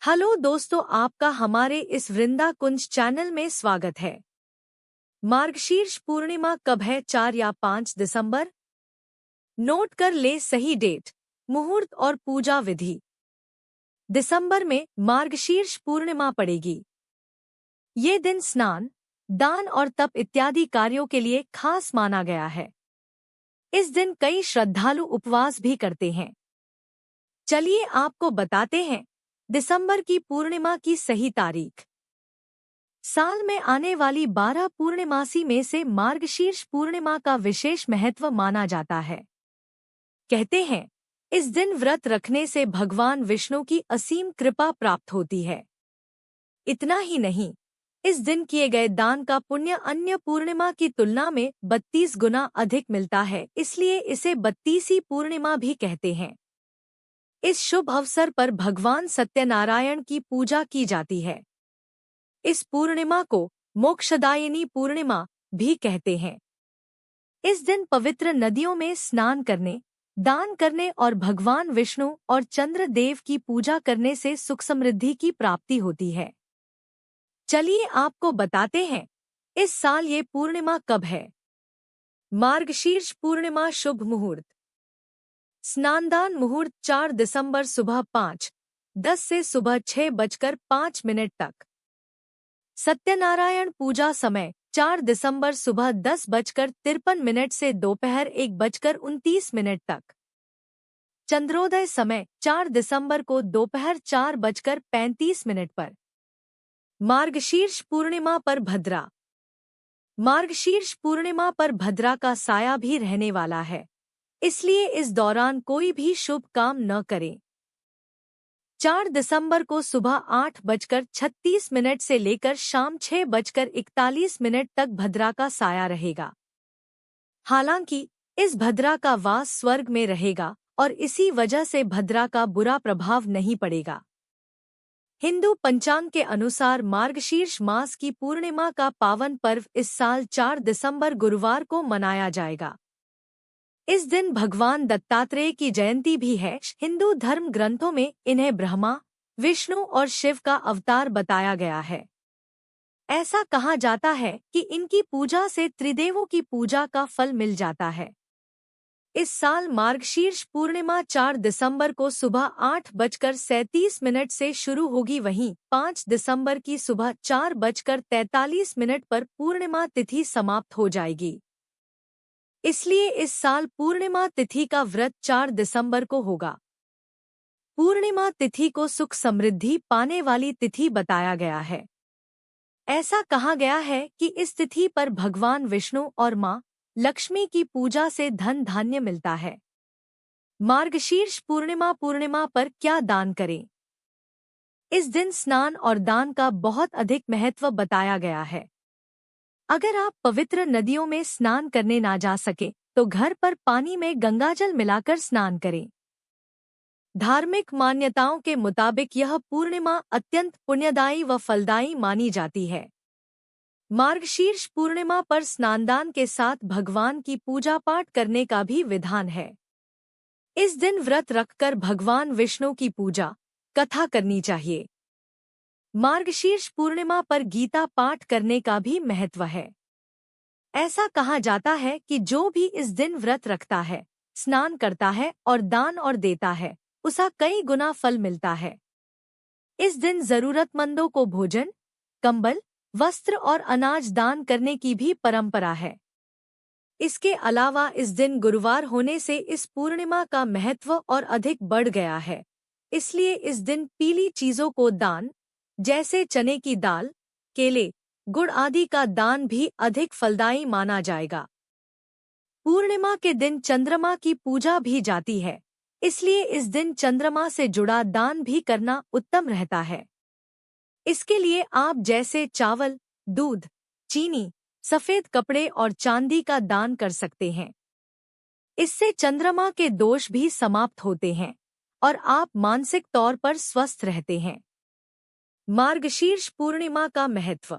Hello दोस्तों, आपका हमारे इस वृंदा कुंज चैनल में स्वागत है। मार्गशीर्ष पूर्णिमा कब है? 4 या 5 दिसंबर। नोट कर ले सही डेट, मुहूर्त और पूजा विधि। दिसंबर में मार्गशीर्ष पूर्णिमा पड़ेगी। ये दिन स्नान, दान और तप इत्यादि कार्यों के लिए खास माना गया है। इस दिन कई श्रद्धालु उपवास भी करते हैं। चलिए आपको बताते हैं दिसंबर की पूर्णिमा की सही तारीख। साल में आने वाली 12 पूर्णिमासी में से मार्गशीर्ष पूर्णिमा का विशेष महत्व माना जाता है। कहते हैं, इस दिन व्रत रखने से भगवान विष्णु की असीम कृपा प्राप्त होती है। इतना ही नहीं, इस दिन किए गए दान का पुण्य अन्य पूर्णिमा की तुलना में 32 गुना अधिक मिलता है, इसलिए इसे 32वीं पूर्णिमा भी कहते हैं। इस शुभ अवसर पर भगवान सत्यनारायण की पूजा की जाती है। इस पूर्णिमा को मोक्षदायिनी पूर्णिमा भी कहते हैं। इस दिन पवित्र नदियों में स्नान करने, दान करने और भगवान विष्णु और चंद्र देव की पूजा करने से सुख समृद्धि की प्राप्ति होती है। चलिए आपको बताते हैं, इस साल ये पूर्णिमा कब है। मार्गशीर्ष पूर्णिमा शुभ मुहूर्त। स्नानदान मुहूर्त 4 दिसंबर सुबह 5:10 से सुबह 6:05 तक। सत्यनारायण पूजा समय 4 दिसंबर सुबह 10:53 से दोपहर 1:29 तक। चंद्रोदय समय 4 दिसंबर को दोपहर 4:35 पर। मार्गशीर्ष पूर्णिमा पर भद्रा। मार्गशीर्ष पूर्णिमा पर भद्रा का साया भी रहने वाला है, इसलिए इस दौरान कोई भी शुभ काम न करें। 4 दिसंबर को सुबह 8:36 से लेकर शाम 6:41 तक भद्रा का साया रहेगा। हालांकि इस भद्रा का वास स्वर्ग में रहेगा और इसी वजह से भद्रा का बुरा प्रभाव नहीं पड़ेगा। हिंदू पंचांग के अनुसार मार्गशीर्ष मास की पूर्णिमा का पावन पर्व इस साल 4 दिसंबर गुरुवार को मनाया जाएगा। इस दिन भगवान दत्तात्रेय की जयंती भी है। हिंदू धर्म ग्रंथों में इन्हें ब्रह्मा, विष्णु और शिव का अवतार बताया गया है। ऐसा कहा जाता है कि इनकी पूजा से त्रिदेवों की पूजा का फल मिल जाता है। इस साल मार्गशीर्ष पूर्णिमा 4 दिसंबर को सुबह 8:37 से शुरू होगी, वहीं 5 दिसंबर की सुबह 4:43 पर पूर्णिमा तिथि समाप्त हो जाएगी। इसलिए इस साल पूर्णिमा तिथि का व्रत 4 दिसंबर को होगा। पूर्णिमा तिथि को सुख समृद्धि पाने वाली तिथि बताया गया है। ऐसा कहा गया है कि इस तिथि पर भगवान विष्णु और मां लक्ष्मी की पूजा से धन धान्य मिलता है। मार्गशीर्ष पूर्णिमा पर क्या दान करें? इस दिन स्नान और दान का बहुत अधिक महत्व बताया गया है। अगर आप पवित्र नदियों में स्नान करने ना जा सके तो घर पर पानी में गंगाजल मिलाकर स्नान करें। धार्मिक मान्यताओं के मुताबिक यह पूर्णिमा अत्यंत पुण्यदायी व फलदायी मानी जाती है। मार्गशीर्ष पूर्णिमा पर स्नानदान के साथ भगवान की पूजा पाठ करने का भी विधान है। इस दिन व्रत रखकर भगवान विष्णु की पूजा कथा करनी चाहिए। मार्गशीर्ष पूर्णिमा पर गीता पाठ करने का भी महत्व है। ऐसा कहा जाता है कि जो भी इस दिन व्रत रखता है, स्नान करता है और दान और देता है, उसे कई गुना फल मिलता है। इस दिन जरूरतमंदों को भोजन, कंबल, वस्त्र और अनाज दान करने की भी परंपरा है। इसके अलावा इस दिन गुरुवार होने से इस पूर्णिमा का महत्व और अधिक बढ़ गया है। इसलिए इस दिन पीली चीजों को दान, जैसे चने की दाल, केले, गुड़ आदि का दान भी अधिक फलदायी माना जाएगा। पूर्णिमा के दिन चंद्रमा की पूजा भी जाती है, इसलिए इस दिन चंद्रमा से जुड़ा दान भी करना उत्तम रहता है। इसके लिए आप जैसे चावल, दूध, चीनी, सफेद कपड़े और चांदी का दान कर सकते हैं। इससे चंद्रमा के दोष भी समाप्त होते हैं और आप मानसिक तौर पर स्वस्थ रहते हैं। मार्गशीर्ष पूर्णिमा का महत्व।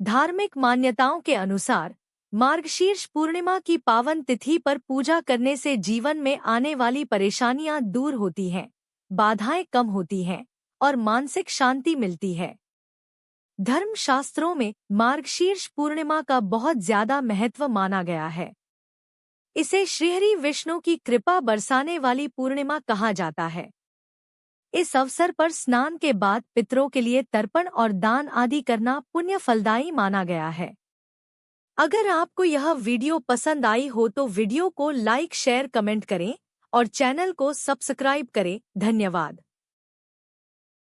धार्मिक मान्यताओं के अनुसार मार्गशीर्ष पूर्णिमा की पावन तिथि पर पूजा करने से जीवन में आने वाली परेशानियां दूर होती हैं, बाधाएं कम होती हैं और मानसिक शांति मिलती है। धर्मशास्त्रों में मार्गशीर्ष पूर्णिमा का बहुत ज्यादा महत्व माना गया है। इसे श्रीहरि विष्णु की कृपा बरसाने वाली पूर्णिमा कहा जाता है। इस अवसर पर स्नान के बाद पितरों के लिए तर्पण और दान आदि करना पुण्य फलदायी माना गया है। अगर आपको यह वीडियो पसंद आई हो तो वीडियो को लाइक, शेयर, कमेंट करें और चैनल को सब्सक्राइब करें। धन्यवाद।